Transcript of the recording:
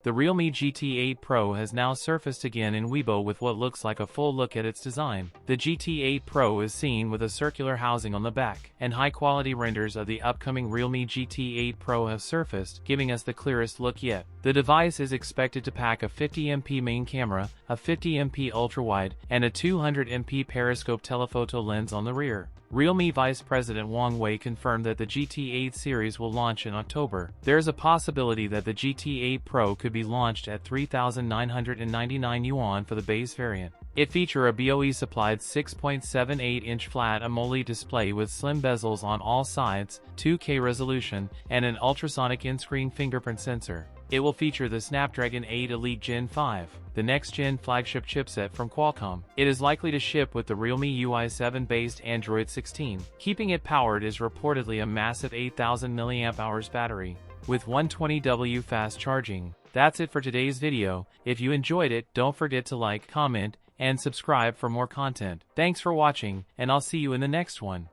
The Realme GT 8 Pro has now surfaced again in Weibo with what looks like a full look at its design. The GT 8 Pro is seen with a circular housing on the back, and high-quality renders of the upcoming Realme GT 8 Pro have surfaced, giving us the clearest look yet. The device is expected to pack a 50MP main camera, a 50MP ultrawide, and a 200MP periscope telephoto lens on the rear. Realme Vice President Wang Wei confirmed that the GT 8 series will launch in October. There is a possibility that the GT 8 Pro could be launched at 3,999 yuan for the base variant. It features a BOE-supplied 6.78-inch flat AMOLED display with slim bezels on all sides, 2K resolution, and an ultrasonic in-screen fingerprint sensor. It will feature the Snapdragon 8 Elite Gen 5, the next-gen flagship chipset from Qualcomm. It is likely to ship with the Realme UI 7-based Android 16. Keeping it powered is reportedly a massive 8,000 mAh battery, with 120W fast charging. That's it for today's video. If you enjoyed it, don't forget to like, comment, and subscribe for more content. Thanks for watching, and I'll see you in the next one.